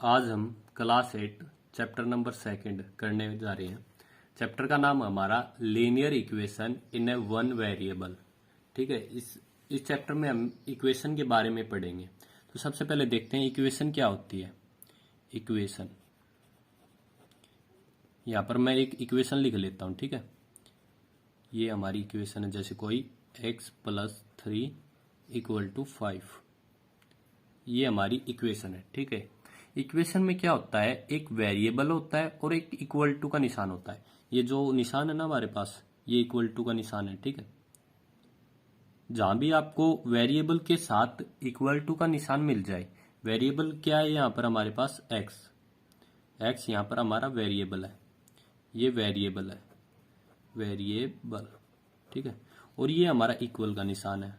आज हम class 8 chapter number 2 करने जा रहे हैं। चैप्टर का नाम हमारा linear equation in A one variable. ठीक है, इस चैप्टर में हम इक्वेशन के बारे में पढ़ेंगे। तो सबसे पहले देखते हैं इक्वेशन क्या होती है। इक्वेशन, यहाँ पर मैं एक इक्वेशन लिख लेता हूँ। ठीक है, ये हमारी इक्वेशन है, जैसे कोई x + 3 = 5, ये हमारी इक्वेशन है। ठीक है, इक्वेशन में क्या होता है, एक वेरिएबल होता है और एक इक्वल टू का निशान होता है। ये जो निशान है ना हमारे पास, ये इक्वल टू का निशान है। ठीक है, जहां भी आपको वेरिएबल के साथ इक्वल टू का निशान मिल जाए, वेरिएबल क्या है यहाँ पर हमारे पास x यहाँ पर हमारा वेरिएबल है, ये वेरिएबल है, वेरिएबल। ठीक है, और ये हमारा इक्वल का निशान है।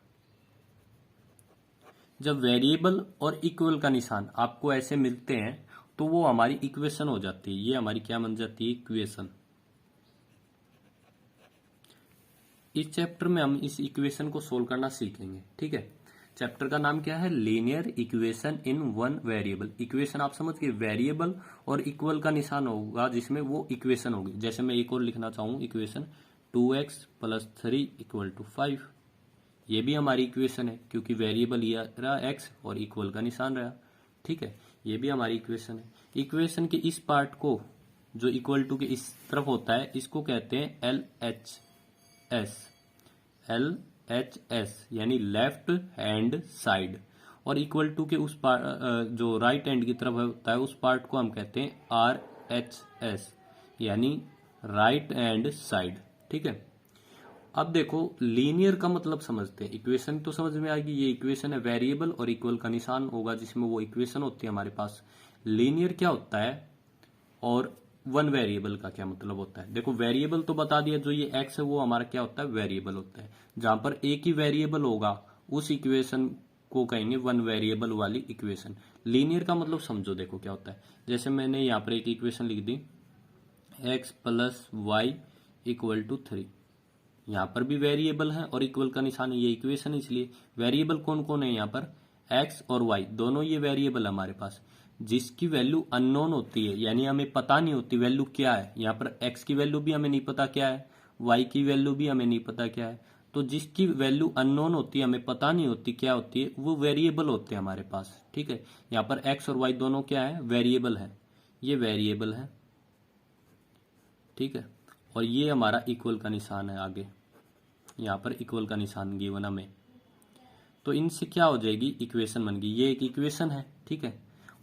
जब वेरिएबल और इक्वल का निशान आपको ऐसे मिलते हैं तो वो हमारी इक्वेशन हो जाती है। ये हमारी क्या बन जाती है, इक्वेशन। इस चैप्टर में हम इस इक्वेशन को सोल्व करना सीखेंगे। ठीक है, चैप्टर का नाम क्या है, linear equation in one variable. Equation आप समझ गए, वेरिएबल और इक्वल का निशान होगा जिसमें वो इक्वेशन होगी। जैसे मैं एक और लिखना चाहूँ इक्वेशन, 2x + 3 = 5, ये भी हमारी इक्वेशन है क्योंकि वेरिएबल ये रहा x और इक्वल का निशान रहा। ठीक है, ये भी हमारी इक्वेशन है। इक्वेशन के इस पार्ट को, जो इक्वल टू के इस तरफ होता है, इसको कहते हैं LHS, यानी लेफ्ट हैंड साइड। और इक्वल टू के उस पार्ट जो राइट हैंड की तरफ होता है, उस पार्ट को हम कहते हैं RHS, यानी राइट हैंड साइड। ठीक है, अब देखो लीनियर का मतलब समझते हैं। इक्वेशन तो समझ में आएगी, ये इक्वेशन है, वेरिएबल और इक्वल का निशान होगा जिसमें वो इक्वेशन होती है हमारे पास। लीनियर क्या होता है और वन वेरिएबल का क्या मतलब होता है। देखो वेरिएबल तो बता दिया, जो ये x है वो हमारा क्या होता है, वेरिएबल होता है। जहां पर एक ही वेरिएबल होगा उस इक्वेशन को कहेंगे वन वेरिएबल वाली इक्वेशन। लीनियर का मतलब समझो, देखो क्या होता है। जैसे मैंने यहाँ पर एक इक्वेशन लिख दी, x + y = 3, यहाँ पर भी वेरिएबल है और इक्वल का निशान है, ये इक्वेशन है। इसलिए वेरिएबल कौन कौन है यहाँ पर, x और y दोनों ये वेरिएबल है हमारे पास। जिसकी वैल्यू अननोन होती है, यानी हमें पता नहीं होती वैल्यू क्या है। यहाँ पर x की वैल्यू भी हमें नहीं पता क्या है, y की वैल्यू भी हमें नहीं पता क्या है। तो जिसकी वैल्यू अननोन होती है, हमें पता नहीं होती क्या होती है, वो वेरिएबल होते हैं हमारे पास। ठीक है, यहाँ पर x और y दोनों क्या है, वेरिएबल है, ये वेरिएबल है। ठीक है, और ये हमारा इक्वल का निशान है आगे, यहाँ पर इक्वल का निशान गिवन हमें। तो इनसे क्या हो जाएगी, इक्वेशन बन गई। ये एक इक्वेशन है। ठीक है,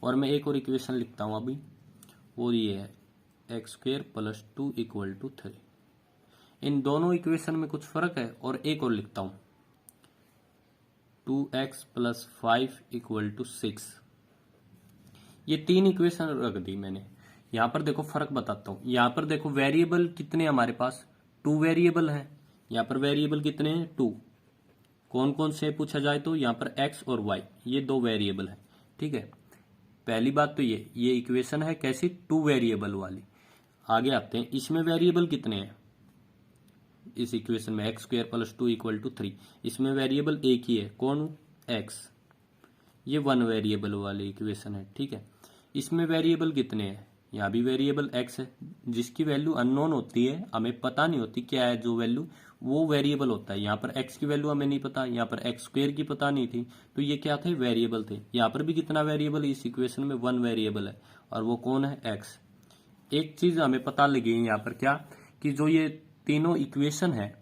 और मैं एक और इक्वेशन लिखता हूँ अभी, वो ये है x² + 2 = 3। इन दोनों इक्वेशन में कुछ फर्क है। और एक और लिखता हूँ, 2x + 5 = 6। ये तीन इक्वेशन रख दी मैंने। यहाँ पर देखो फर्क बताता हूँ। यहाँ पर देखो वेरिएबल कितने हमारे पास, 2 वेरिएबल है। यहाँ पर वेरिएबल कितने हैं, 2। कौन कौन से पूछा जाए तो यहाँ पर x और y, ये 2 वेरिएबल है। ठीक है, पहली बात तो ये इक्वेशन है कैसी, 2 वेरिएबल वाली। आगे आते हैं, इसमें वेरिएबल कितने हैं इस इक्वेशन में, x² + 2 = 3। इसमें वेरिएबल एक ही है, कौन, x। ये 1 वेरिएबल वाली इक्वेशन है। ठीक है, इसमें वेरिएबल कितने हैं, यहाँ भी वेरिएबल x है। जिसकी वैल्यू अननोन होती है, हमें पता नहीं होती क्या है जो वैल्यू, वो वेरिएबल होता है। यहाँ पर x की वैल्यू हमें नहीं पता, यहाँ पर x² की पता नहीं थी, तो ये क्या थे, वेरिएबल थे। यहाँ पर भी कितना वेरिएबल, इस इक्वेशन में 1 वेरिएबल है, और वो कौन है, x। एक चीज हमें पता लगी यहाँ पर क्या, कि जो ये तीनों इक्वेशन है,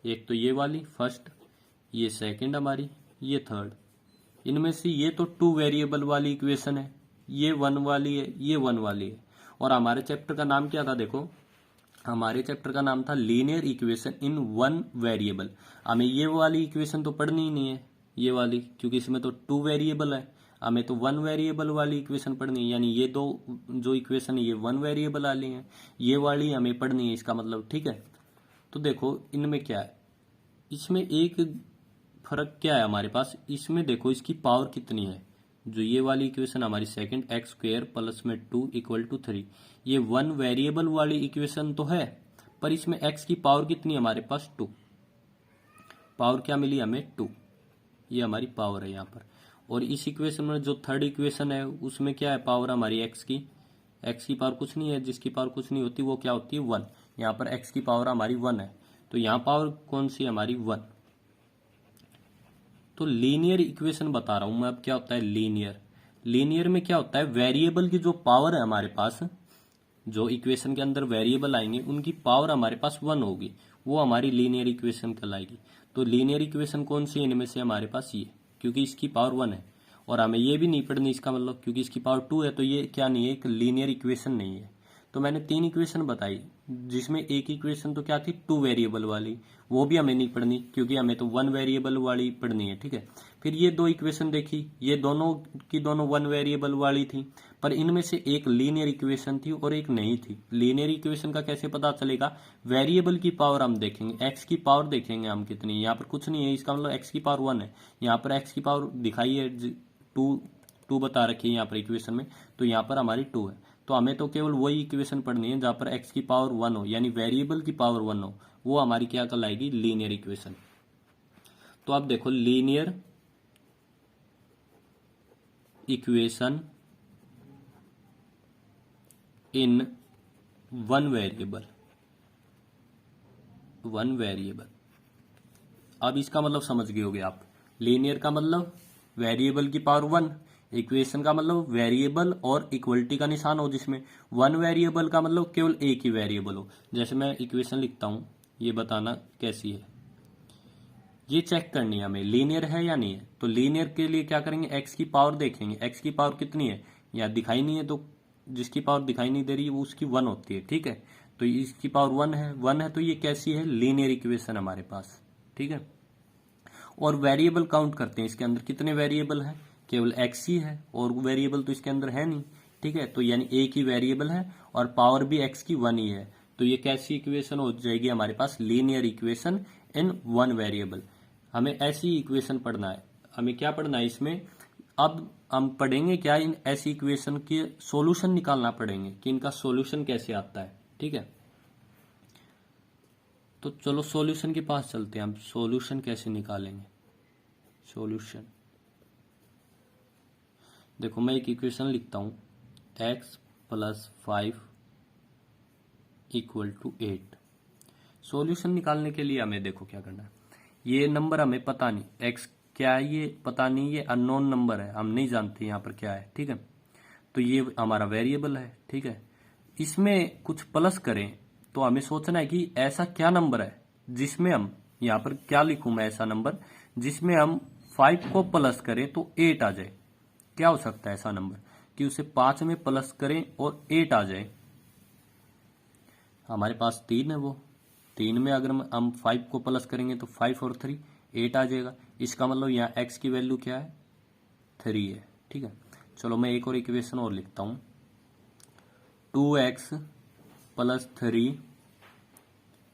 एक तो ये वाली फर्स्ट, ये सेकेंड हमारी, ये थर्ड, इनमें से ये तो 2 वेरिएबल वाली इक्वेशन है, ये 1 वाली है, ये 1 वाली है। और हमारे चैप्टर का नाम क्या था, देखो हमारे चैप्टर का नाम था linear equation in one variable. हमें ये वाली इक्वेशन तो पढ़नी ही नहीं है, ये वाली, क्योंकि इसमें तो 2 वेरिएबल है। हमें तो 1 वेरिएबल वाली इक्वेशन पढ़नी है, यानी ये दो जो इक्वेशन है ये 1 वेरिएबल वाली है, ये वाली हमें पढ़नी है, इसका मतलब। ठीक है, तो देखो इनमें क्या है, इसमें एक फर्क क्या है हमारे पास, इसमें देखो इसकी पावर कितनी है। जो ये वाली इक्वेशन हमारी सेकंड, x² + 2 = 3, ये 1 वेरिएबल वाली इक्वेशन तो है, पर इसमें x की पावर कितनी है हमारे पास, 2। पावर क्या मिली हमें, 2, ये हमारी पावर है यहाँ पर। और इस इक्वेशन में जो थर्ड इक्वेशन है उसमें क्या है, पावर हमारी एक्स की पावर कुछ नहीं है, जिसकी पावर कुछ नहीं होती वो क्या होती है 1। यहाँ पर एक्स की पावर हमारी 1 है, तो यहाँ पावर कौन सी हमारी 1। तो लीनियर इक्वेशन बता रहा हूं मैं अब क्या होता है लीनियर में क्या होता है, वेरिएबल की जो पावर है हमारे पास, जो इक्वेशन के अंदर वेरिएबल आएंगे उनकी पावर हमारे पास 1 होगी, वो हमारी लीनियर इक्वेशन कहलाएगी। तो लीनियर इक्वेशन कौन सी है इनमें से, हमारे पास ये, क्योंकि इसकी पावर 1 है। और हमें ये भी नहीं पढ़नी इसका मतलब, क्योंकि इसकी पावर 2 है तो ये क्या नहीं है, एक लीनियर इक्वेशन नहीं है। तो मैंने 3 इक्वेशन बताई, जिसमें एक इक्वेशन तो क्या थी 2 वेरिएबल वाली, वो भी हमें नहीं पढ़नी क्योंकि हमें तो 1 वेरिएबल वाली पढ़नी है, ठीक है। फिर ये 2 इक्वेशन देखी, ये दोनों की दोनों 1 वेरिएबल वाली थी, पर इनमें से एक लीनियर इक्वेशन थी और एक नहीं थी। लीनियर इक्वेशन का कैसे पता चलेगा, वेरिएबल की पावर हम देखेंगे, एक्स की पावर देखेंगे हम कितनी, यहाँ पर कुछ नहीं है, इसका मतलब एक्स की पावर 1 है। यहाँ पर एक्स की पावर दिखाई है 2 बता रखी है यहाँ पर इक्वेशन में, तो यहाँ पर हमारी 2 है। तो हमें तो केवल वही इक्वेशन पढ़नी है जहाँ पर एक्स की पावर 1 हो, यानी वेरिएबल की पावर 1 हो, वो हमारी क्या कहलाएगी, लीनियर इक्वेशन। तो आप देखो linear equation in one variable, अब इसका मतलब समझ गए होगे आप। लीनियर का मतलब वेरिएबल की पावर 1, इक्वेशन का मतलब वेरिएबल और इक्वलिटी का निशान हो जिसमें 1 वेरिएबल का मतलब केवल एक ही वेरिएबल हो। जैसे मैं इक्वेशन लिखता हूं, ये बताना कैसी है, ये चेक करनी है हमें लीनियर है या नहीं है। तो लीनियर के लिए क्या करेंगे, एक्स की पावर देखेंगे, एक्स की पावर कितनी है, या दिखाई नहीं है, तो जिसकी पावर दिखाई नहीं दे रही है वो उसकी 1 होती है, ठीक है। तो इसकी पावर 1 है, तो ये कैसी है, लीनियर इक्वेशन हमारे पास, ठीक है। और वेरिएबल काउंट करते हैं, इसके अंदर कितने वेरिएबल हैं, केवल एक्स ही है, और वेरिएबल तो इसके अंदर है नहीं, ठीक है। तो यानी एक ही वेरिएबल है और पावर भी एक्स की 1 ही है, तो ये कैसी इक्वेशन हो जाएगी हमारे पास, लीनियर इक्वेशन इन 1 वेरिएबल। हमें ऐसी इक्वेशन पढ़ना है, हमें क्या पढ़ना है इसमें, अब हम पढ़ेंगे क्या, इन ऐसी इक्वेशन के सॉल्यूशन निकालना पड़ेंगे कि इनका सॉल्यूशन कैसे आता है, ठीक है। तो चलो सॉल्यूशन के पास चलते हैं, हम सॉल्यूशन कैसे निकालेंगे। सॉल्यूशन देखो, मैं एक इक्वेशन लिखता हूं, x + 5 = 8। सॉल्यूशन निकालने के लिए हमें देखो क्या करना है, ये नंबर हमें पता नहीं, x क्या है ये पता नहीं, ये अननोन नंबर है, हम नहीं जानते यहाँ पर क्या है, ठीक है। तो ये हमारा वेरिएबल है, ठीक है। इसमें कुछ प्लस करें तो हमें सोचना है कि ऐसा क्या नंबर है जिसमें हम, यहाँ पर क्या लिखूं मैं, ऐसा नंबर जिसमें हम 5 को प्लस करें तो 8 आ जाए। क्या हो सकता है ऐसा नंबर कि उसे 5 में प्लस करें और 8 आ जाए। हमारे पास 3 है, वो 3 में अगर हम 5 को प्लस करेंगे तो 5 और 3 8 आ जाएगा। इसका मतलब यहाँ x की वैल्यू क्या है, 3 है, ठीक है। चलो मैं एक और इक्वेशन और लिखता हूं, 2x + 3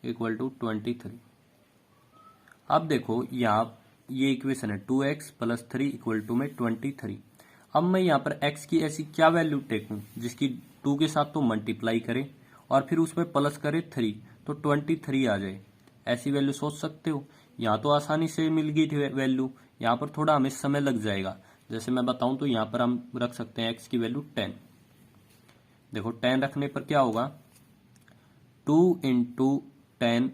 = 23। अब देखो यहाँ ये इक्वेशन है, 2x + 3 = 23। अब मैं यहाँ पर x की ऐसी क्या वैल्यू टेकूं जिसकी 2 के साथ तो मल्टीप्लाई करे और फिर उसमें प्लस करे 3, तो 23 आ जाए। ऐसी वैल्यू सोच सकते हो, यहाँ तो आसानी से मिल गई थी वैल्यू, यहाँ पर थोड़ा हमें समय लग जाएगा। जैसे मैं बताऊं तो यहाँ पर हम रख सकते हैं x की वैल्यू 10। देखो 10 रखने पर क्या होगा, 2 × 10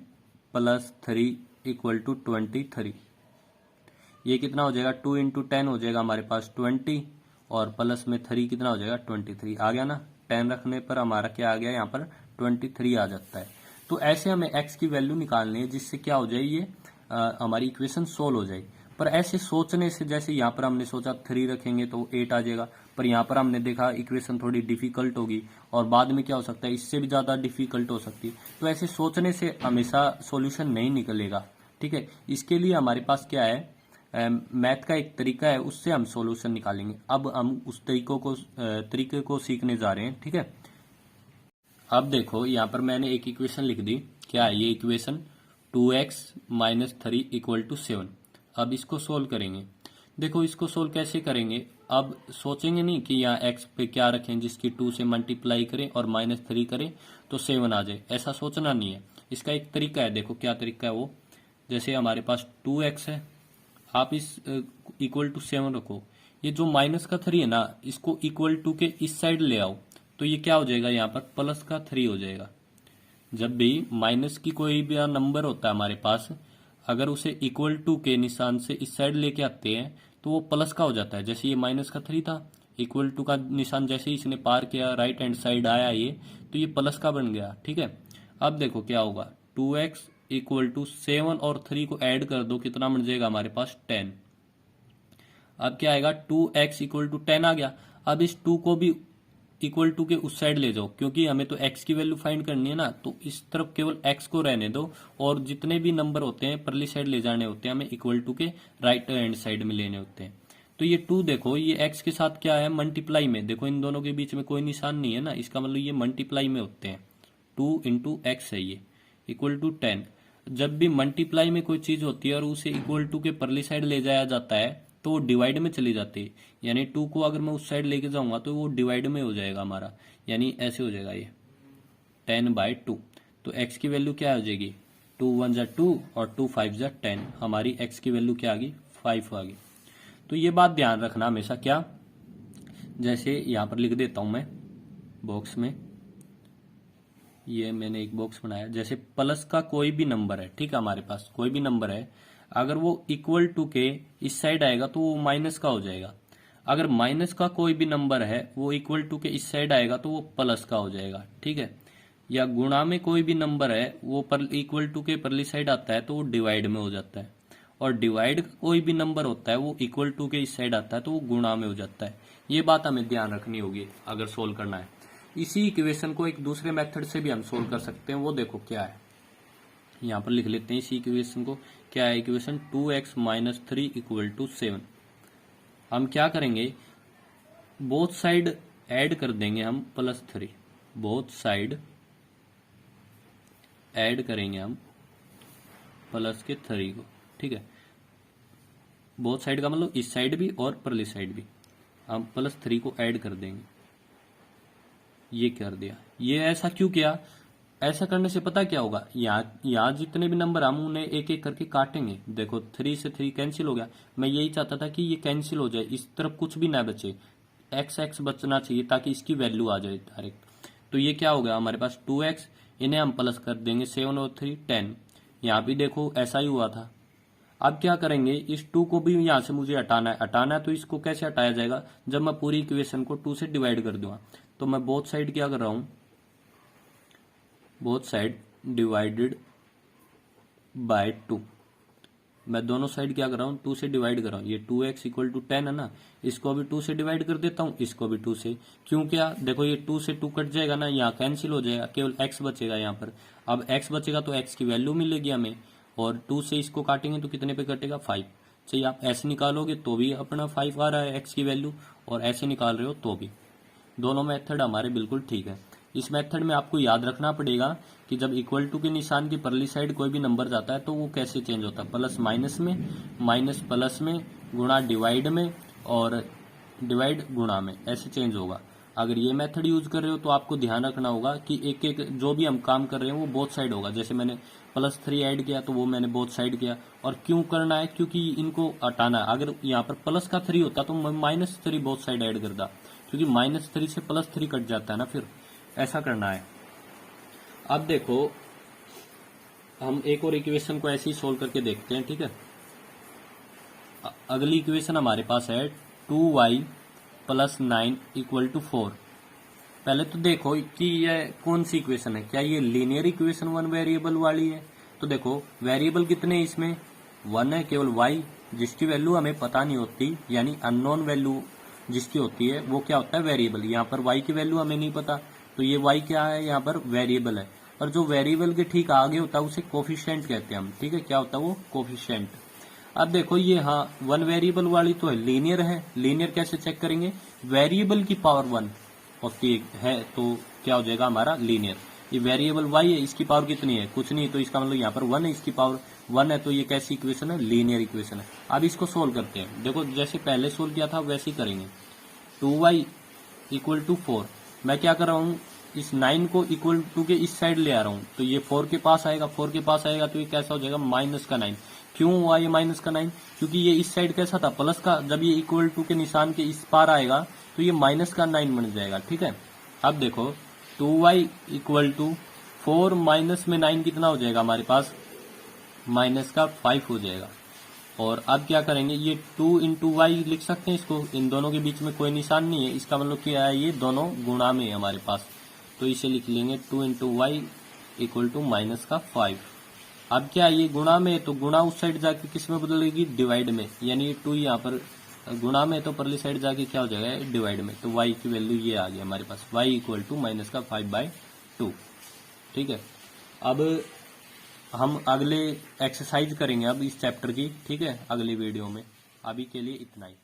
+ 3 = 23। ये कितना हो जाएगा, 2 × 10 हो जाएगा हमारे पास 20 और प्लस में 3 कितना हो जाएगा 23 आ गया ना। 10 रखने पर हमारा क्या आ गया, यहाँ पर 23 आ जाता है। तो ऐसे हमें x की वैल्यू निकालनी है जिससे क्या हो जाए, ये हमारी इक्वेशन सोल्व हो जाए। पर ऐसे सोचने से, जैसे यहाँ पर हमने सोचा 3 रखेंगे तो 8 आ जाएगा, पर यहाँ पर हमने देखा इक्वेशन थोड़ी डिफिकल्ट होगी और बाद में क्या हो सकता है, इससे भी ज़्यादा डिफिकल्ट हो सकती है। तो ऐसे सोचने से हमेशा सॉल्यूशन नहीं निकलेगा, ठीक है। इसके लिए हमारे पास क्या है, मैथ का एक तरीका है, उससे हम सॉल्यूशन निकालेंगे। अब हम उस तरीके को सीखने जा रहे हैं, ठीक है। अब देखो यहाँ पर मैंने एक इक्वेशन लिख दी, क्या है ये इक्वेशन, 2x - 3 = 7। अब इसको सोल्व करेंगे। देखो इसको सोल्व कैसे करेंगे, अब सोचेंगे नहीं कि यहाँ x पे क्या रखें जिसकी 2 से मल्टीप्लाई करें और -3 करें तो 7 आ जाए, ऐसा सोचना नहीं है। इसका एक तरीका है, देखो क्या तरीका है वो, जैसे हमारे पास 2x है, आप इस = 7 रखो, ये जो -3 है ना, इसको इक्वल टू के इस साइड ले आओ तो ये क्या हो जाएगा, यहाँ पर +3 हो जाएगा। जब भी माइनस की कोई भी नंबर होता है हमारे पास, अगर उसे इक्वल टू के निशान से इस साइड लेके आते हैं तो वो प्लस का हो जाता है। जैसे ये -3 था, इक्वल टू का निशान जैसे ही इसने पार किया, राइट हैंड साइड आया ये, तो ये प्लस का बन गया। ठीक है, अब देखो क्या होगा, 2x इक्वल टू 7 और 3 को ऐड कर दो, कितना बन जाएगा हमारे पास 10। अब क्या आएगा, 2x इक्वल टू 10 आ गया। अब इस 2 को भी इक्वल टू के उस साइड ले जाओ, क्योंकि हमें तो x की वैल्यू फाइंड करनी है ना, तो इस तरफ केवल x को रहने दो और जितने भी नंबर होते हैं परली साइड ले जाने होते हैं, हमें इक्वल टू के राइट हैंड साइड में लेने होते हैं। तो ये 2 देखो, ये x के साथ क्या है, मल्टीप्लाई में। देखो इन दोनों के बीच में कोई निशान नहीं है ना, इसका मतलब ये मल्टीप्लाई में होते हैं। 2 इंटू एक्स है ये, इक्वल टू 10। जब भी मल्टीप्लाई में कोई चीज होती है और उसे इक्वल टू के परली साइड ले जाया जाता है तो वो डिवाइड में चली जाती है। यानी 2 को अगर मैं उस साइड लेके जाऊंगा तो वो डिवाइड में हो जाएगा हमारा, यानी ऐसे हो जाएगा ये 10/2। तो x की वैल्यू क्या हो जाएगी, 2 1 जा 2 और 2 5 जा 10। हमारी x की वैल्यू क्या आ गई, 5 आ गई। तो ये बात ध्यान रखना हमेशा, क्या, जैसे यहां पर लिख देता हूं मैं बॉक्स में, ये मैंने एक बॉक्स बनाया, जैसे प्लस का कोई भी नंबर है, ठीक है, हमारे पास कोई भी नंबर है, अगर वो इक्वल टू के इस साइड आएगा तो वो माइनस का हो जाएगा। अगर माइनस का कोई भी नंबर है वो इक्वल टू के इस साइड आएगा तो वो प्लस का हो जाएगा। ठीक है, या गुणा में कोई भी नंबर है वो पर इक्वल टू के परली साइड आता है तो वो डिवाइड में हो जाता है। और डिवाइड का कोई भी नंबर होता है वो इक्वल टू के इस साइड आता है तो वो गुणा में हो जाता है। ये बात हमें ध्यान रखनी होगी अगर सोल्व करना है। इसी इक्वेशन को एक दूसरे मेथड से भी हम सोल्व कर सकते हैं, वो देखो क्या है, यहाँ पर लिख लेते हैं इसी इक्वेशन को। क्या है इक्वेशन, 2x - 3 इक्वल टू 7। हम क्या करेंगे, बोथ साइड ऐड कर देंगे हम +3, बोथ साइड ऐड करेंगे हम +3 को। ठीक है, बोथ साइड का मतलब इस साइड भी और परली साइड भी, हम +3 को ऐड कर देंगे। ये कर दिया। ये ऐसा क्यों किया, ऐसा करने से पता क्या होगा, यहाँ जितने भी नंबर हम उन्हें एक एक करके काटेंगे। देखो 3 से 3 कैंसिल हो गया, मैं यही चाहता था कि ये कैंसिल हो जाए, इस तरफ कुछ भी ना बचे, x बचना चाहिए ताकि इसकी वैल्यू आ जाए डायरेक्ट। तो ये क्या हो गया हमारे पास 2x, इन्हें हम प्लस कर देंगे 7 और 3 10। यहाँ भी देखो ऐसा ही हुआ था। अब क्या करेंगे, इस 2 को भी यहाँ से मुझे हटाना है, तो इसको कैसे हटाया जाएगा, जब मैं पूरी इक्वेशन को 2 से डिवाइड कर दूंगा। तो मैं बोथ साइड क्या कर रहा हूं, बोथ साइड डिवाइडेड बाय 2। मैं दोनों साइड क्या कर रहा हूं, 2 से डिवाइड कर रहा हूं। ये 2x इक्वल टू 10 है ना, इसको भी 2 से डिवाइड कर देता हूं, इसको भी 2 से। क्यों, क्या देखो ये 2 से 2 कट जाएगा ना, यहाँ कैंसिल हो जाएगा, केवल x बचेगा यहाँ पर। अब x बचेगा तो x की वैल्यू मिलेगी हमें, और 2 से इसको काटेंगे तो कितने पे कटेगा, 5। चाहिए आप ऐसे निकालोगे तो भी अपना 5 आ रहा है x की वैल्यू, और ऐसे निकाल रहे हो तो भी। दोनों मेथड हमारे बिल्कुल ठीक है। इस मेथड में आपको याद रखना पड़ेगा कि जब इक्वल टू के निशान की परली साइड कोई भी नंबर जाता है तो वो कैसे चेंज होता है, प्लस माइनस में, माइनस प्लस में, गुणा डिवाइड में, और डिवाइड गुणा में, ऐसे चेंज होगा। अगर ये मेथड यूज कर रहे हो तो आपको ध्यान रखना होगा कि एक एक जो भी हम काम कर रहे हैं वो बोथ साइड होगा। जैसे मैंने +3 ऐड किया तो वो मैंने बोथ साइड किया। और क्यों करना है, क्योंकि इनको हटाना है। अगर यहाँ पर प्लस का 3 होता तो मैं -3 बोथ साइड ऐड करता, क्योंकि -3 से +3 कट जाता है ना, फिर ऐसा करना है। अब देखो हम एक और इक्वेशन को ऐसे ही सोल्व करके देखते हैं। ठीक है, अगली इक्वेशन हमारे पास है 2y + 9 इक्वल टू 4। पहले तो देखो कि यह कौन सी इक्वेशन है, क्या ये लीनियर इक्वेशन 1 वेरिएबल वाली है। तो देखो वेरिएबल कितने इसमें, 1 है, केवल y जिसकी वैल्यू हमें पता नहीं होती, यानी अननोन वैल्यू जिसकी होती है वो क्या होता है, वेरिएबल। यहाँ पर y की वैल्यू हमें नहीं पता, तो ये y क्या है, यहाँ पर वेरिएबल है। और जो वेरिएबल के ठीक आगे होता है उसे कोफिशिएंट कहते हैं हम। ठीक है, क्या होता है वो, कोफिशिएंट। अब देखो ये, हाँ 1 वेरिएबल वाली तो है, लीनियर है। लीनियर कैसे चेक करेंगे, वेरिएबल की पावर 1 होती है तो क्या हो जाएगा हमारा लीनियर। ये वेरिएबल y है, इसकी पावर कितनी है, कुछ नहीं, तो इसका मतलब यहाँ पर 1 है, इसकी पावर 1 है, तो ये कैसी इक्वेशन है, लीनियर इक्वेशन है। अब इसको सोल्व करते हैं। देखो जैसे पहले सोल्व किया था वैसे ही करेंगे। 2y इक्वल टू 4, मैं क्या कर रहा हूँ, इस 9 को इक्वल टू के इस साइड ले आ रहा हूँ, तो ये 4 के पास आएगा, 4 के पास आएगा तो ये कैसा हो जाएगा, -9। क्यों हुआ ये माइनस का 9? क्योंकि ये इस साइड कैसा था, प्लस का, जब ये इक्वल टू के निशान के इस पार आएगा तो ये माइनस का 9 बन जाएगा। ठीक है, अब देखो 2y इक्वल टू 4 माइनस में 9 कितना हो जाएगा हमारे पास, माइनस का 5 हो जाएगा। और अब क्या करेंगे, ये 2 इंटू वाई लिख सकते हैं इसको, इन दोनों के बीच में कोई निशान नहीं है, इसका मतलब क्या है, ये दोनों गुणा में है हमारे पास, तो इसे लिख लेंगे 2 into y equal to minus का 5। अब क्या ये गुणा में है तो गुणा उस साइड जाके किस में बदलेगी, डिवाइड में, यानी 2 यहाँ पर गुणा में तो परली साइड जाके क्या हो जाएगा, डिवाइड में, तो y की वैल्यू ये आ गई हमारे पास, y इक्वल टू माइनस का 5/2। ठीक है, अब हम अगले एक्सरसाइज करेंगे अब इस चैप्टर की, ठीक है, अगली वीडियो में। अभी के लिए इतना ही।